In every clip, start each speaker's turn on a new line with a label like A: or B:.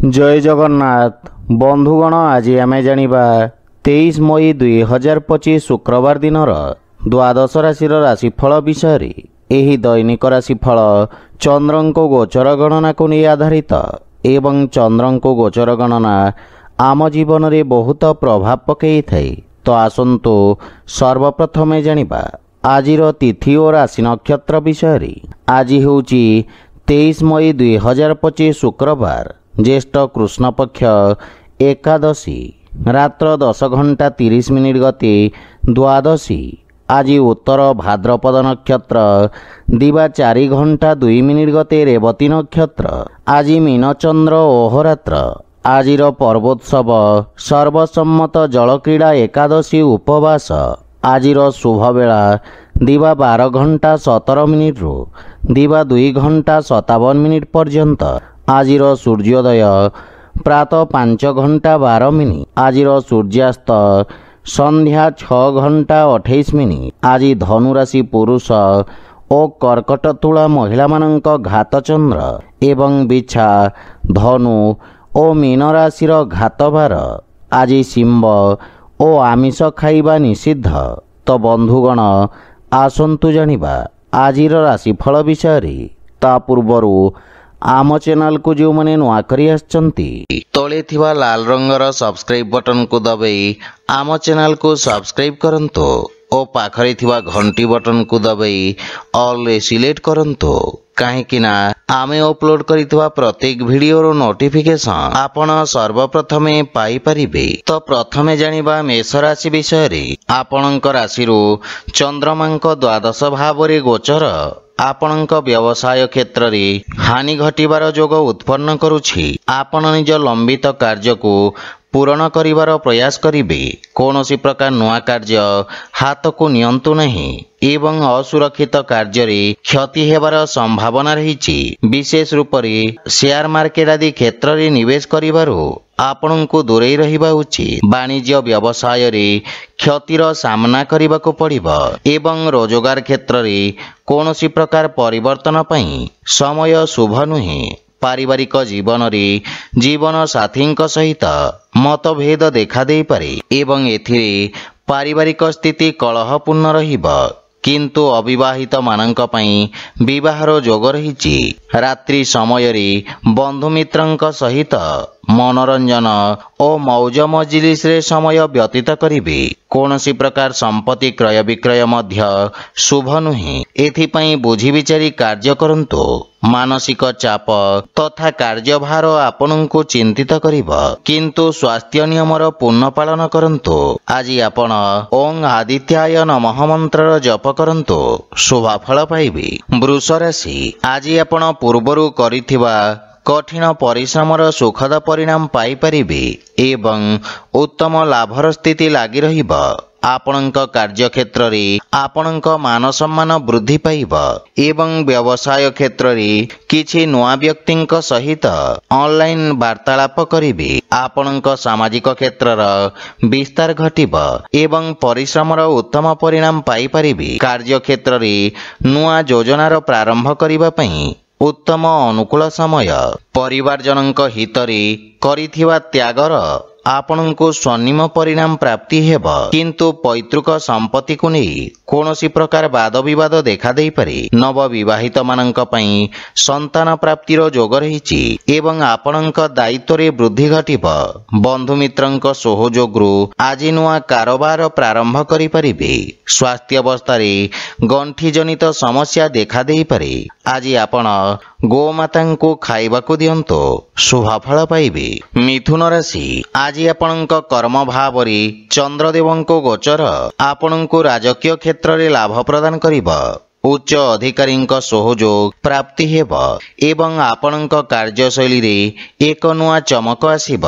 A: जय जगन्नाथ बंधुगण आज आम जानिबा 23 मई 2025 शुक्रवार दिन द्वादश राशि राशिफल विषय। एही दैनिक राशिफल चंद्रंको गोचर गणना को नहीं आधारित एवं चंद्रंको गोचर गणना आम जीवन में बहुत प्रभाव पकई थाए। तो आसंतु सर्वप्रथमे जानिबा आजिर तिथि और राशि नक्षत्र विषय। आज होउची 23 मई 2025 शुक्रवार ज्येष्ठ कृष्ण पक्ष एकादशी रात्र 10 घंटा 30 मिनिट गति द्वादशी। आज उत्तर भाद्रपद नक्षत्र दिवा 4 घंटा 2 मिनिट गते रेवती नक्षत्र। आज मीनचंद्र ओहरात्र। आजिर पर्वोत्सव सर्वसम्मत जलक्रीड़ा एकादशी उपवास। आजिर शुभ बेला दिवा 12 घंटा 17 मिनिट रु दिवा 2 घंटा 57 मिनिट पर्यंत। आजिर सूर्योदय प्रातः 5 घंटा 12 मिनिट। आजिर सूर्यास्त संध्या 6 घंटा 28 मिनिट। आज धनुराशि पुरुष और कर्कट तुला महिला मानक घातचंद्र एवं बिछा धनु और मीन राशि घातबार। आज सिंह और आमिष खाइबा निषिद्ध। तो बंधुगण आसंतु जानिबा आजिर राशिफल विषय। ता पूर्वरु आम चैनल को जो मैंने नुआ करी आछंती तले थिबा लाल रंगर सब्सक्राइब बटन को दबाई आम चैनल को सब्सक्राइब करंतो और पाखरे थिबा घंटी बटन को दबाई ऑल सिलेक्ट करंतो। कहीं आमे अपलोड करिथिबा प्रत्येक वीडियो नोटिफिकेशन आपण सर्वप्रथमे पाई परिबे। तो प्रथमे जानिबा मेष राशि विषय। आपणक राशि चंद्रमांक द्वादश भाव रे गोचर आपणक व्यवसाय क्षेत्र रे हानि घटिबार जोग उत्पन्न करुछि। आपण निज लंबित कार्य को पूरण करिवार प्रयास करिबे। कोनोसी प्रकार नुआ कार्य हाथ को नियंतु नहीं एवं असुरक्षित कार्य रे क्षति हेबार संभावना रहिछि। विशेष रूप रे शेयर मार्केट आदि क्षेत्र रे निवेश करिवारो आपणको दूरेई रहिबा उचित। वाणिज्य व्यवसाय रे क्षतिर सामना करिबाको पड़िबो एवं रोजगार क्षेत्र रे कोनोसी प्रकार परिवर्तन पई समय शुभ नुहे। पारिवारिक जीवन रे जीवन साथी सहित मतभेद देखा दे पारे एवं एथिरे पारिवारिक स्थिति कलहपूर्ण रहिबो। किंतु अविवाहित मानक पई विवाहर जोग रहिछि। रात्रि समय रे बंधु मित्रंक सहित मनोरंजन और मौज मजलिस रे समय व्यतीत करिबे। कोनोसी प्रकार संपत्ति क्रय विक्रय मध्य शुभ नुहे। एथिपई बुझी विचारी कार्य करंतो। मानसिक चाप तथा कार्यभार आपनଙ୍କୁ चिंतित करिबो। किंतु स्वास्थ्य नियमर पूर्ण पालन करंतो। आज आपण ओं आदित्याय नमः मंत्र जप करंतो शुभ फल पाइबे। वृष राशि। आज आपण पूर्वरु करिथिबा कठिन परिश्रमर सुखद परिणाम पाई परिबे एवं उत्तम लाभर स्थिति लागि रहिबो। आपणक कार्य क्षेत्र रे आपणक मान सम्मान वृद्धि पाइब एवं व्यवसाय क्षेत्र रे किछि नुआ व्यक्तिंक सहित ऑनलाइन वार्तालाप करिबे। आपणक सामाजिक क्षेत्रर विस्तार घटिब एवं परिश्रमर उत्तम परिणाम पाई परिबे। कार्य क्षेत्र रे नुआ योजनार प्रारंभ करिबा पई उत्तम अनुकूल समय। परिवार जनक हित रे करिथिबा त्यागर आपनଙ୍କୁ स्वर्णिम परिणाम प्राप्ति हेब। किंतु पैतृक संपत्ति को नहीं कोनोसी प्रकार वाद विवाद देखा दे पारे। नव विवाहित मानक पई संतान प्राप्तिर जोग रहिछि एवं आपनଙ୍କ दायित्व रे वृद्धि घटिब। बंधु मित्रंक सहयोगरु आज नुआ कारोबार प्रारंभ करि परिबे। स्वास्थ्य अवस्था रे गंठी जनित समस्या देखा दे पारे। आज आपण गोमाता को खाइबा को दियंतो शुभ फल पाइबे। मिथुन राशि। आज आपणक कर्म भाव रे चंद्रदेवंको गोचर आपणको राजकीय क्षेत्र रे लाभ प्रदान करिबो। उच्च अधिकारींक सहयोग प्राप्ति हेब एवं आपणक कार्यशैली रे एक नुआ चमक आसीब।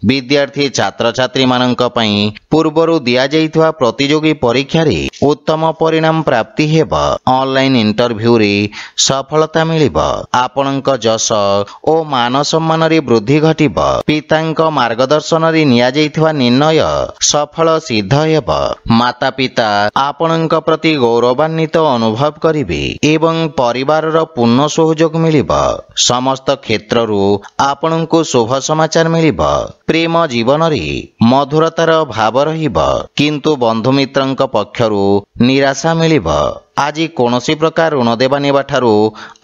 A: विद्यार्थी छात्र छात्री मानक पई पूर्वरु दिया जाइथवा प्रतियोगी परीक्षा रे उत्तम परिणाम प्राप्ति हेब। ऑनलाइन इंटरव्यू रे सफलता मिलिब। आपनक जस ओ मान सम्मान रे वृद्धि घटिब। पितांक मार्गदर्शन रे निया जाइथवा निर्णय सफल सिद्ध हेब। माता पिता आपनक प्रति गौरवान्वित अनुभव करिवे एवं परिवार रो पूर्ण सहयोग मिलिब। समस्त क्षेत्ररु आपनकु शुभ समाचार मिलिब। प्रेम जीवन रे मधुरतार भाव रहिब किंतु बंधु मित्रंक पक्षरु निराशा मिलिब। आज कोनोसी प्रकार ऋण देवा नेबा ठारू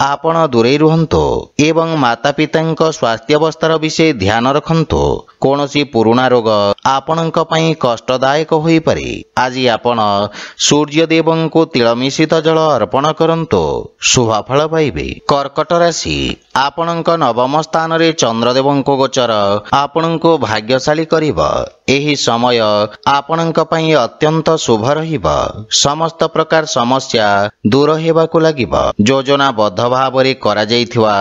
A: आपण दूरे रुहंतु एवं माता पितांक स्वास्थ्य अवस्थार विषय ध्यान रखंतु। कोनोसी पुराना रोग आपणक पई कष्टदायक होई पारे। आज आपण सूर्य देवंको तिल मिश्रित जल अर्पण करंतु शुभ फल पाइबे। कर्कट राशि आपणक नवम स्थान रे चंद्रदेवंको गोचर आपणको भाग्यशाली करिब। एही समय आपणक पई अत्यंत शुभ रहिब। समस्त प्रकार समस्या दूर हेबाकु लागिब। योजनाबद्ध भावरे करा जाइथिवा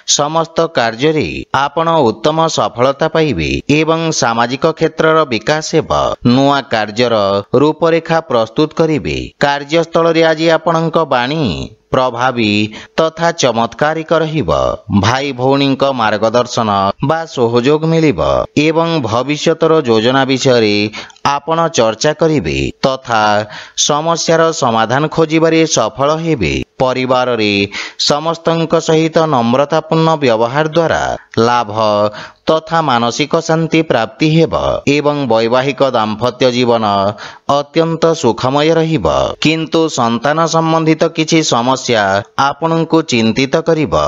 A: समस्त कार्य रे आपण उत्तम सफलता पाइबे एवं सामाजिक क्षेत्रर विकास हेब। नुआ कार्यर रूपरेखा प्रस्तुत करिवे। कार्यस्थल रे आज आपणक बाणी प्रभावी तथा चमत्कारिक रहिब। भाई भौणीक मार्गदर्शन बा सहयोग मिलिब एवं भविष्यतर योजना विषय आपण चर्चा करिवे तथा समस्यार समाधान खोजिबारे सफल हेबे। परिवार रे समस्तंक सहित नम्रतापूर्ण व्यवहार द्वारा लाभ तथा मानसिक शांति प्राप्ति हेब एवं वैवाहिक दाम्पत्य जीवन अत्यंत सुखमय रहिब। किंतु संतान संबंधित किछि समस्या आपनकु चिंतित करिब।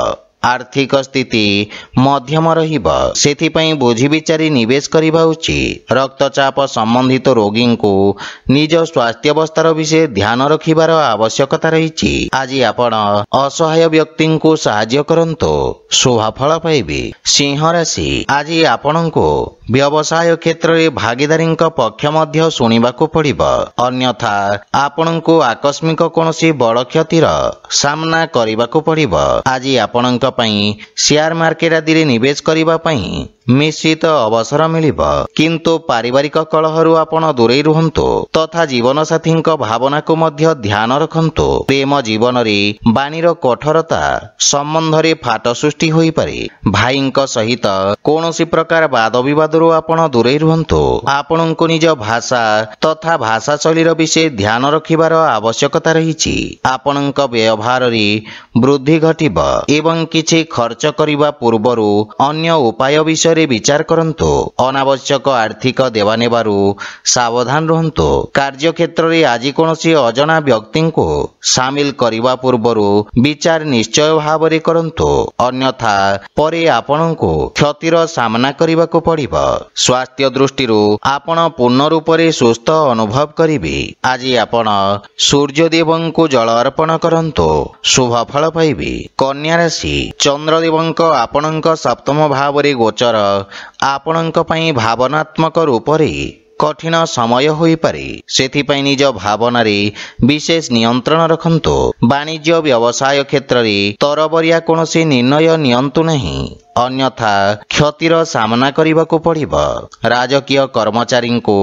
A: आर्थिक स्थिति मध्यम रहिब। सेथिपई बुझी विचारी निवेश करिबा उचित। रक्तचाप संबंधित रोगी को निज स्वास्थ्य अवस्थार विषय ध्यान रखिबार आवश्यकता रहिछि। आज आपण असहाय व्यक्ति को सहाय्य करंतु शुभ फल पाइबे। सिंह राशि आज आपणको व्यवसाय क्षेत्र रे भागीदारी पक्ष मध्य सुनिबाकू पड़िब। अन्यथा आपणको आकस्मिक कोनोसी बड़ क्षतिर सामना करिबाकू पड़िब। आज आपणक पई शेयर मार्केट आदि रे निवेश करिबा पई मिश्रित अवसर मिलिब। किंतु पारिवारिक कलहरु आपण दूरे रुहंतु तथा जीवन साथी भावना को मध्य ध्यान रखंतु। प्रेम जीवन रे बाणीर कठोरता संबंध रे फाट सृष्टि होई पारे। भाईंक सहित कोनोसी प्रकार वाद विवादरु आपण दूरे रुहंतु। आपणको निज भाषा तथा भाषा शैलीर विषय ध्यान रखिबार आवश्यकता रहिछि। आपणक व्यवहार रे वृद्धि घटिब एवं किछि खर्च करिबा पूर्वरु अन्य उपाय विषय विचार करंतु। अनावश्यक आर्थिक देवा नेबारु सावधान रहंतु। कार्य क्षेत्र रे आज कोनोसी अजना व्यक्ति को शामिल करिबा पूर्वरु विचार निश्चय भाव रे करंतु। अन्यथा परे आपणको क्षतिर सामना करिबाकू पड़िब। स्वास्थ्य दृष्टिरु आपण पूर्ण रूप रे सुस्थ अनुभव करिवे। आज आपण सूर्य देवंको जल अर्पण करंतु शुभ फल पाइबे। कन्या राशि चंद्रदेवंक आपणक सप्तम भाव रे गोचर आपणक पई भावनात्मक रूप रे कठिन समय होई पारे। सेथिपई निज भावना रे विशेष नियंत्रण रखंतु। वाणिज्य व्यवसाय क्षेत्र रे तरबरिया कोनोसी निर्णय नियंतु नहीं। अन्यथा क्षतिर सामना करिबाकू पड़िब। राजकीय कर्मचारी को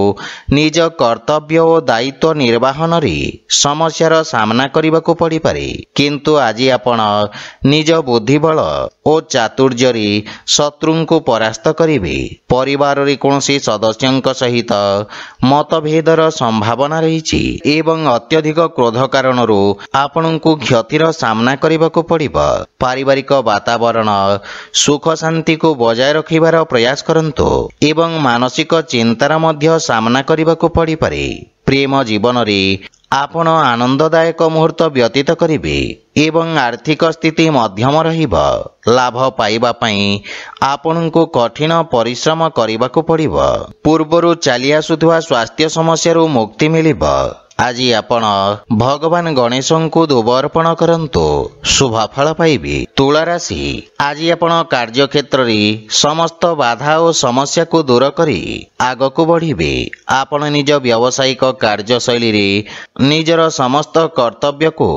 A: निज कर्तव्य और दायित्व निर्वाहन रे समस्यार सामना करिबाकू पड़ि पारे। किंतु आज आपण निज बुद्धिबल और चातुर्य रे शत्रु को परास्त करिवे। परिवार रे कोनोसी सदस्यंक सहित मतभेदर संभावना रहिछि एवं अत्यधिक क्रोध कारणरू आपणको क्षतिर सामना करिबाकू पड़िब। पारिवारिक वातावरण सुख शांति को बजाय रखिबार प्रयास करंतु एवं मानसिक चिंतार मध्य सामना करिबाकू पड़ि पारे। प्रेम जीवन रे आपण आनंददायक मुहूर्त व्यतीत करिवे एवं आर्थिक स्थिति मध्यम रहिब। लाभ पाइबा पई आपणको कठिन परिश्रम करिबाकू पड़िब। पूर्वरु चली आसुथुवा स्वास्थ्य समस्यारू मुक्ति मिलिब। आज आपण भगवान गणेश को दुब अर्पण करंतु शुभ फल पाइबे। तुला राशि आज आपण कार्य क्षेत्र रे समस्त बाधा और समस्या को दूर करी आगको बढ़िबे। आपण निज व्यावसायिक कार्यशैली रे निजर समस्त कर्तव्य को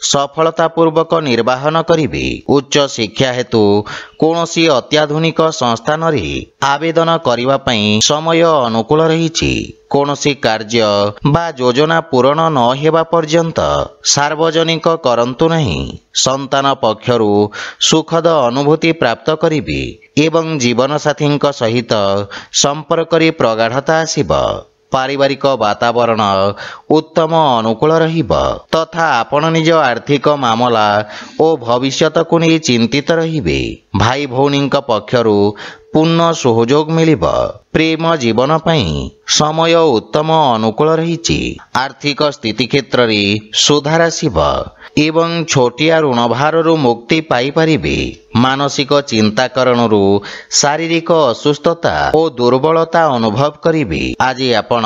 A: ସଫଳତାପୂର୍ବକ ନିର୍ବାହନ କରିବେ। ଉଚ୍ଚ ଶିକ୍ଷା ହେତୁ କୌଣସି ଅତ୍ୟାଧୁନିକ ସଂସ୍ଥାନରେ ଆବେଦନ କରିବା ପାଇଁ ସମୟ ଅନୁକୂଳ ରହିଛି। କୌଣସି କାର୍ଯ୍ୟ ବା ଯୋଜନା ପୂରଣ ନ ହେବା ପର୍ଯ୍ୟନ୍ତ ସାର୍ବଜନିକ କରନ୍ତୁ ନାହିଁ। ସନ୍ତାନ ପକ୍ଷରୁ ସୁଖଦ ଅନୁଭୂତି ପ୍ରାପ୍ତ କରିବେ ଏବଂ ଜୀବନସାଥୀଙ୍କ ସହିତ ସମ୍ପର୍କରେ ପ୍ରଗାଢ଼ତା ଆସିବ। ପାରିବାରିକ ବାତାବରଣ ଉତ୍ତମ ଅନୁକୂଳ ରହିବ ତଥା ଆପଣ ନିଜ ଆର୍ଥିକ ମାମଲା ଓ ଭବିଷ୍ୟତକୁ ନେଇ ଚିନ୍ତିତ ରହିବେ। ଭାଇ ଭଉଣୀଙ୍କ ପକ୍ଷରୁ ପୂର୍ଣ୍ଣ ସହଯୋଗ ମିଳିବ। ପ୍ରେମ ଜୀବନ ପାଇଁ ସମୟ ଉତ୍ତମ ଅନୁକୂଳ ରହିଛି। ଆର୍ଥିକ ସ୍ଥିତି କ୍ଷେତ୍ରରେ ସୁଧାର ଆସିବ ଏବଂ ଛୋଟିଆ ଋଣଭାରରୁ ମୁକ୍ତି ପାଇପାରିବେ। ମାନସିକ ଚିନ୍ତା କାରଣରୁ ଶାରୀରିକ ଅସୁସ୍ଥତା ଓ ଦୁର୍ବଳତା ଅନୁଭବ କରିବେ। ଆଜି ଆପଣ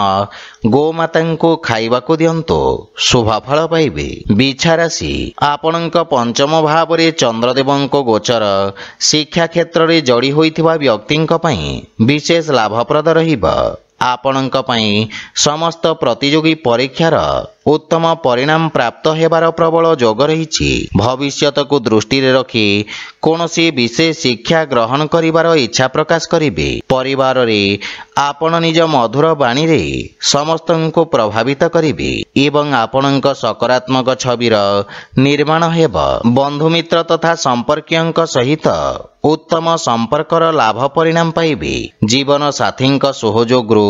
A: ଗୋମାତାଙ୍କୁ ଖାଇବାକୁ ଦିଅନ୍ତୁ, ଶୁଭଫଳ ପାଇବେ। ବିଛା ରାଶି, ଆପଣଙ୍କ ପଞ୍ଚମ ଭାବରେ ଚନ୍ଦ୍ରଦେବଙ୍କ ଗୋଚର ଶିକ୍ଷା କ୍ଷେତ୍ରରେ ଯୋଡ଼ି ହୋଇଥିବା ବ୍ୟକ୍ତିଙ୍କ ପାଇଁ ବିଶେଷ ଲାଭପ୍ରଦ ରହିବ। ଆପଣଙ୍କ ପାଇଁ ସମସ୍ତ ପ୍ରତିଯୋଗୀ ପରୀକ୍ଷାର ଉତ୍ତମ ପରିଣାମ ପ୍ରାପ୍ତ ହେବାର ପ୍ରବଳ ଯୋଗ ରହିଛି। ଭବିଷ୍ୟତକୁ ଦୃଷ୍ଟିରେ ରଖି କୌଣସି ବିଶେଷ ଶିକ୍ଷା ଗ୍ରହଣ କରିବାର ଇଚ୍ଛା ପ୍ରକାଶ କରିବେ। ପରିବାରରେ ଆପଣ ନିଜ ମଧୁର ବାଣୀରେ ସମସ୍ତଙ୍କୁ ପ୍ରଭାବିତ କରିବେ ଏବଂ ଆପଣଙ୍କ ସକାରାତ୍ମକ ଛବିର ନିର୍ମାଣ ହେବ। ବନ୍ଧୁମିତ୍ର ତଥା ସମ୍ପର୍କୀୟଙ୍କ ସହିତ ଉତ୍ତମ ସମ୍ପର୍କର ଲାଭ ପରିଣାମ ପାଇବେ। ଜୀବନ ସାଥୀଙ୍କ ସହଯୋଗରୁ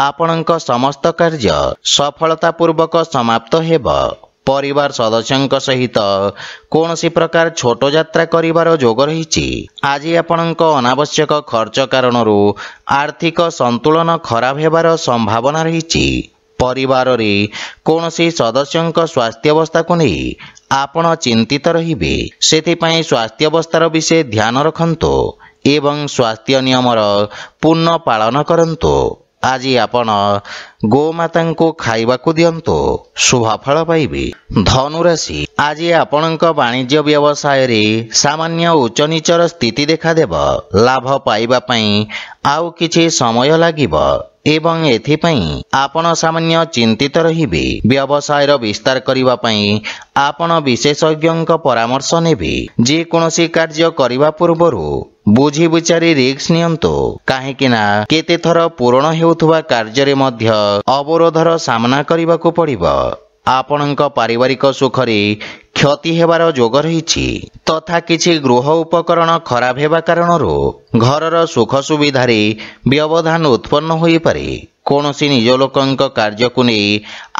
A: ଆପଣଙ୍କ ସମସ୍ତ କାର୍ଯ୍ୟ ସଫଳତାପୂର୍ବକ ସମାପ୍ତ ହେବ। ପରିବାର ସଦସ୍ୟଙ୍କ ସହିତ କୌଣସି ପ୍ରକାର ଛୋଟ ଯାତ୍ରା କରିବାର ଯୋଗ ରହିଛି। ଆଜି ଆପଣଙ୍କ ଅନାବଶ୍ୟକ ଖର୍ଚ୍ଚ କାରଣରୁ ଆର୍ଥିକ ସନ୍ତୁଳନ ଖରାପ ହେବାର ସମ୍ଭାବନା ରହିଛି। ପରିବାରରେ କୌଣସି ସଦସ୍ୟଙ୍କ ସ୍ୱାସ୍ଥ୍ୟାବସ୍ଥାକୁ ନେଇ ଆପଣ ଚିନ୍ତିତ ରହିବେ। ସେଥିପାଇଁ ସ୍ୱାସ୍ଥ୍ୟାବସ୍ଥାର ବିଷୟ ଧ୍ୟାନ ରଖନ୍ତୁ ଏବଂ ସ୍ୱାସ୍ଥ୍ୟ ନିୟମର ପୂର୍ଣ୍ଣ ପାଳନ କରନ୍ତୁ। ଆଜି ଆପଣ ଗୋମାତାଙ୍କୁ ଖାଇବାକୁ ଦିଅନ୍ତୁ, ଶୁଭଫଳ ପାଇବେ। ଧନୁରାଶି, ଆଜି ଆପଣଙ୍କ ବାଣିଜ୍ୟ ବ୍ୟବସାୟରେ ସାମାନ୍ୟ ଉଚ୍ଚନୀଚର ସ୍ଥିତି ଦେଖାଦେବ। ଲାଭ ପାଇବା ପାଇଁ ଆଉ କିଛି ସମୟ ଲାଗିବ ଏବଂ ଏଥିପାଇଁ ଆପଣ ସାମାନ୍ୟ ଚିନ୍ତିତ ରହିବେ। ବ୍ୟବସାୟର ବିସ୍ତାର କରିବା ପାଇଁ ଆପଣ ବିଶେଷଜ୍ଞଙ୍କ ପରାମର୍ଶ ନେବେ। ଯେକୌଣସି କାର୍ଯ୍ୟ କରିବା ପୂର୍ବରୁ ବୁଝି ବିଚାରି ରିସ୍କ ନିଅନ୍ତୁ, କାହିଁକି ନା କେତେଥର ପୂରଣ ହେଉଥିବା କାର୍ଯ୍ୟରେ ମଧ୍ୟ ଅବରୋଧର ସାମ୍ନା କରିବାକୁ ପଡ଼ିବ। ଆପଣଙ୍କ ପାରିବାରିକ ସୁଖରେ କ୍ଷତି ହେବାର ଯୋଗ ରହିଛି ତଥା କିଛି ଗୃହ ଉପକରଣ ଖରାପ ହେବା କାରଣରୁ ଘରର ସୁଖ ସୁବିଧାରେ ବ୍ୟବଧାନ ଉତ୍ପନ୍ନ ହୋଇପାରେ। କୌଣସି ନିଜ ଲୋକଙ୍କ କାର୍ଯ୍ୟକୁ ନେଇ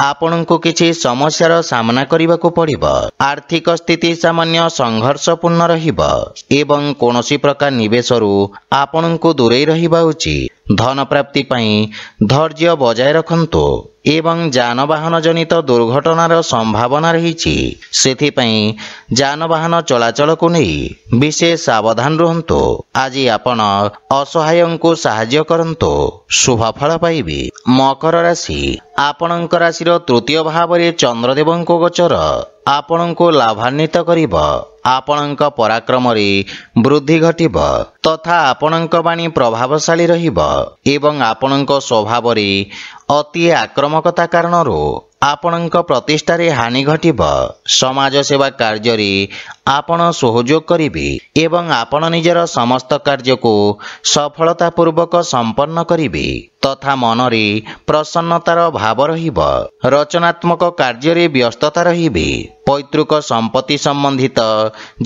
A: ଆପଣଙ୍କୁ କିଛି ସମସ୍ୟାର ସାମ୍ନା କରିବାକୁ ପଡ଼ିବ। ଆର୍ଥିକ ସ୍ଥିତି ସାମାନ୍ୟ ସଂଘର୍ଷପୂର୍ଣ୍ଣ ରହିବ ଏବଂ କୌଣସି ପ୍ରକାର ନିବେଶରୁ ଆପଣଙ୍କୁ ଦୂରେଇ ରହିବା ଉଚିତ। ଧନ ପ୍ରାପ୍ତି ପାଇଁ ଧୈର୍ଯ୍ୟ ବଜାୟ ରଖନ୍ତୁ ଏବଂ ଯାନବାହନ ଜନିତ ଦୁର୍ଘଟଣାର ସମ୍ଭାବନା ରହିଛି। ସେଥିପାଇଁ ଯାନବାହନ ଚଳାଚଳକୁ ନେଇ ବିଶେଷ ସାବଧାନ ରୁହନ୍ତୁ। ଆଜି ଆପଣ ଅସହାୟଙ୍କୁ ସାହାଯ୍ୟ କରନ୍ତୁ, ଶୁଭଫଳ ପାଇବେ। ମକର ରାଶି, ଆପଣଙ୍କ ରାଶିର ତୃତୀୟ ଭାବରେ ଚନ୍ଦ୍ରଦେବଙ୍କ ଗୋଚର ଆପଣଙ୍କୁ ଲାଭାନ୍ୱିତ କରିବ। ଆପଣଙ୍କ ପରାକ୍ରମରେ ବୃଦ୍ଧି ଘଟିବ ତଥା ଆପଣଙ୍କ ବାଣୀ ପ୍ରଭାବଶାଳୀ ରହିବ ଏବଂ ଆପଣଙ୍କ ସ୍ୱଭାବରେ ଅତି ଆକ୍ରମକତା କାରଣରୁ ଆପଣଙ୍କ ପ୍ରତିଷ୍ଠାରେ ହାନି ଘଟିବ। ସମାଜ ସେବା କାର୍ଯ୍ୟରେ ଆପଣ ସହଯୋଗ କରିବେ ଏବଂ ଆପଣ ନିଜର ସମସ୍ତ କାର୍ଯ୍ୟକୁ ସଫଳତାପୂର୍ବକ ସମ୍ପନ୍ନ କରିବେ ତଥା ମନରେ ପ୍ରସନ୍ନତାର ଭାବ ରହିବ। ରଚନାତ୍ମକ କାର୍ଯ୍ୟରେ ବ୍ୟସ୍ତତା ରହିବେ। ପୈତୃକ ସମ୍ପତ୍ତି ସମ୍ବନ୍ଧିତ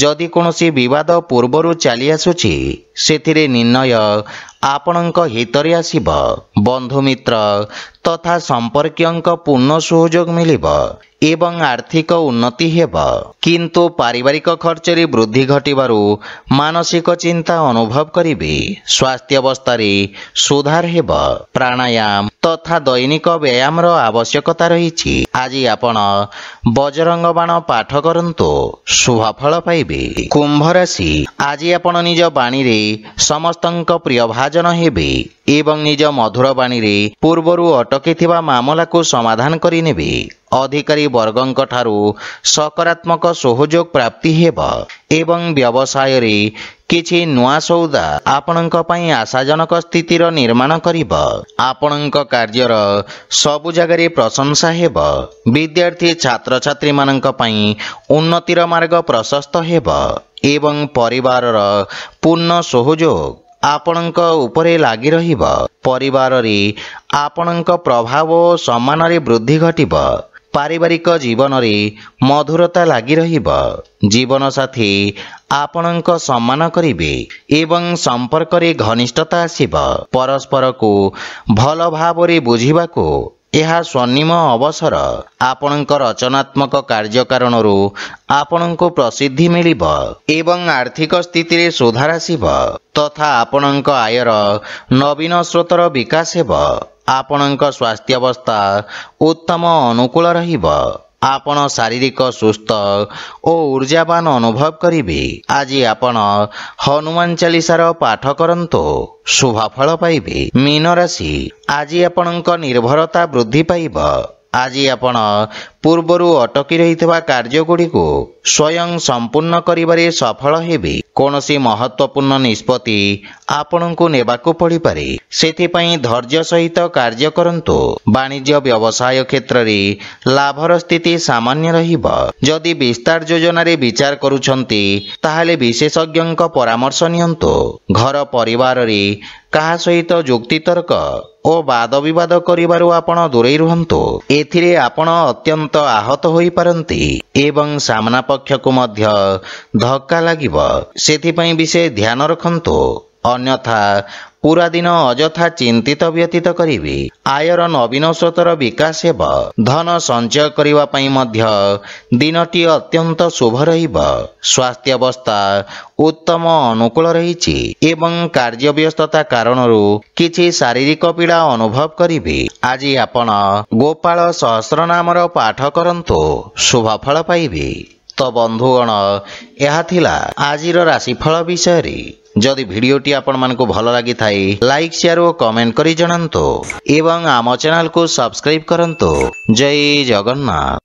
A: ଯଦି କୌଣସି ବିବାଦ ପୂର୍ବରୁ ଚାଲି ଆସୁଛି, ସେଥିରେ ନିର୍ଣ୍ଣୟ ଆପଣଙ୍କ ହିତରେ ଆସିବ। ବନ୍ଧୁମିତ୍ର ତଥା ସମ୍ପର୍କୀୟଙ୍କ ପୂର୍ଣ୍ଣ ସହଯୋଗ ମିଳିବ ଏବଂ ଆର୍ଥିକ ଉନ୍ନତି ହେବ। କିନ୍ତୁ ପାରିବାରିକ ଖର୍ଚ୍ଚରେ ବୃଦ୍ଧି ଘଟିବାରୁ ମାନସିକ ଚିନ୍ତା ଅନୁଭବ କରିବେ। ସ୍ୱାସ୍ଥ୍ୟାବସ୍ଥାରେ ସୁଧାର ହେବ। ପ୍ରାଣାୟାମ ତଥା ଦୈନିକ ବ୍ୟାୟାମର ଆବଶ୍ୟକତା ରହିଛି। ଆଜି ଆପଣ ବଜରଙ୍ଗ ବାଣ ପାଠ କରନ୍ତୁ, ଶୁଭଫଳ ପାଇବେ। କୁମ୍ଭ ରାଶି, ଆଜି ଆପଣ ନିଜ ବାଣୀରେ ସମସ୍ତଙ୍କ ପ୍ରିୟ ଭାଜନ ହେବେ ଏବଂ ନିଜ ମଧୁର ବାଣୀରେ ପୂର୍ବରୁ ଅଟକିଥିବା ମାମଲାକୁ ସମାଧାନ କରିନେବେ। ଅଧିକାରୀ ବର୍ଗଙ୍କ ଠାରୁ ସକାରାତ୍ମକ ସହଯୋଗ ପ୍ରାପ୍ତି ହେବ ଏବଂ ବ୍ୟବସାୟରେ କିଛି ନୂଆ ସୌଦା ଆପଣଙ୍କ ପାଇଁ ଆଶାଜନକ ସ୍ଥିତିର ନିର୍ମାଣ କରିବ। ଆପଣଙ୍କ କାର୍ଯ୍ୟର ସବୁ ଜାଗାରେ ପ୍ରଶଂସା ହେବ। ବିଦ୍ୟାର୍ଥୀ ଛାତ୍ରଛାତ୍ରୀମାନଙ୍କ ପାଇଁ ଉନ୍ନତିର ମାର୍ଗ ପ୍ରଶସ୍ତ ହେବ ଏବଂ ପରିବାରର ପୂର୍ଣ୍ଣ ସହଯୋଗ ଆପଣଙ୍କ ଉପରେ ଲାଗି ରହିବ। ପରିବାରରେ ଆପଣଙ୍କ ପ୍ରଭାବ ଓ ସମ୍ମାନରେ ବୃଦ୍ଧି ଘଟିବ। ପାରିବାରିକ ଜୀବନରେ ମଧୁରତା ଲାଗି ରହିବ। ଜୀବନସାଥୀ ଆପଣଙ୍କ ସମ୍ମାନ କରିବେ ଏବଂ ସମ୍ପର୍କରେ ଘନିଷ୍ଠତା ଆସିବ। ପରସ୍ପରକୁ ଭଲ ଭାବରେ ବୁଝିବାକୁ ଏହା ସ୍ୱର୍ଣ୍ଣିମ ଅବସର। ଆପଣଙ୍କ ରଚନାତ୍ମକ କାର୍ଯ୍ୟ କାରଣରୁ ଆପଣଙ୍କୁ ପ୍ରସିଦ୍ଧି ମିଳିବ ଏବଂ ଆର୍ଥିକ ସ୍ଥିତିରେ ସୁଧାର ଆସିବ ତଥା ଆପଣଙ୍କ ଆୟର ନବୀନ ସ୍ରୋତର ବିକାଶ ହେବ। ଆପଣଙ୍କ ସ୍ୱାସ୍ଥ୍ୟାବସ୍ଥା ଉତ୍ତମ ଅନୁକୂଳ ରହିବ। ଆପଣ ଶାରୀରିକ ସୁସ୍ଥ ଓ ଊର୍ଜାବାନ ଅନୁଭବ କରିବେ। ଆଜି ଆପଣ ହନୁମାନ ଚାଳିଶାର ପାଠ କରନ୍ତୁ, ଶୁଭଫଳ ପାଇବେ। ମୀନ ରାଶି, ଆଜି ଆପଣଙ୍କ ନିର୍ଭରତା ବୃଦ୍ଧି ପାଇବ। ଆଜି ଆପଣ ପୂର୍ବରୁ ଅଟକି ରହିଥିବା କାର୍ଯ୍ୟଗୁଡ଼ିକୁ ସ୍ୱୟଂ ସମ୍ପୂର୍ଣ୍ଣ କରିବାରେ ସଫଳ ହେବେ। କୌଣସି ମହତ୍ତ୍ୱପୂର୍ଣ୍ଣ ନିଷ୍ପତ୍ତି ଆପଣଙ୍କୁ ନେବାକୁ ପଡ଼ିପାରେ, ସେଥିପାଇଁ ଧୈର୍ଯ୍ୟ ସହିତ କାର୍ଯ୍ୟ କରନ୍ତୁ। ବାଣିଜ୍ୟ ବ୍ୟବସାୟ କ୍ଷେତ୍ରରେ ଲାଭର ସ୍ଥିତି ସାମାନ୍ୟ ରହିବ। ଯଦି ବିସ୍ତାର ଯୋଜନାରେ ବିଚାର କରୁଛନ୍ତି ତାହେଲେ ବିଶେଷଜ୍ଞଙ୍କ ପରାମର୍ଶ ନିଅନ୍ତୁ। ଘର ପରିବାରରେ କାହା ସହିତ ଯୁକ୍ତିତର୍କ ଓ ବାଦବିବାଦ କରିବାରୁ ଆପଣ ଦୂରେଇ ରୁହନ୍ତୁ। ଏଥିରେ ଆପଣ ଅତ୍ୟନ୍ତ ଆହତ ହୋଇପାରନ୍ତି ଏବଂ ସାମ୍ନା ପକ୍ଷକୁ ମଧ୍ୟ ଧକ୍କା ଲାଗିବ। ସେଥିପାଇଁ ବିଶେଷ ଧ୍ୟାନ ରଖନ୍ତୁ, ଅନ୍ୟଥା ପୁରା ଦିନ ଅଯଥା ଚିନ୍ତିତ ବ୍ୟତୀତ କରିବେ। ଆୟର ନବୀନ ସ୍ରୋତର ବିକାଶ ହେବ। ଧନ ସଞ୍ଚୟ କରିବା ପାଇଁ ମଧ୍ୟ ଦିନଟି ଅତ୍ୟନ୍ତ ଶୁଭ ରହିବ। ସ୍ୱାସ୍ଥ୍ୟାବସ୍ଥା ଉତ୍ତମ ଅନୁକୂଳ ରହିଛି ଏବଂ କାର୍ଯ୍ୟବ୍ୟସ୍ତତା କାରଣରୁ କିଛି ଶାରୀରିକ ପୀଡ଼ା ଅନୁଭବ କରିବେ। ଆଜି ଆପଣ ଗୋପାଳ ସହସ୍ରନାମର ପାଠ କରନ୍ତୁ, ଶୁଭଫଳ ପାଇବେ। ତ ବନ୍ଧୁଗଣ, ଏହା ଥିଲା ଆଜିର ରାଶିଫଳ ବିଷୟରେ। ଯଦି ଭିଡ଼ିଓଟି ଆପଣମାନଙ୍କୁ ଭଲ ଲାଗିଥାଏ ଲାଇକ୍, ସେୟାର ଓ କମେଣ୍ଟ କରି ଜଣାନ୍ତୁ ଏବଂ ଆମ ଚ୍ୟାନେଲକୁ ସବସ୍କ୍ରାଇବ୍ କରନ୍ତୁ। ଜୟ ଜଗନ୍ନାଥ।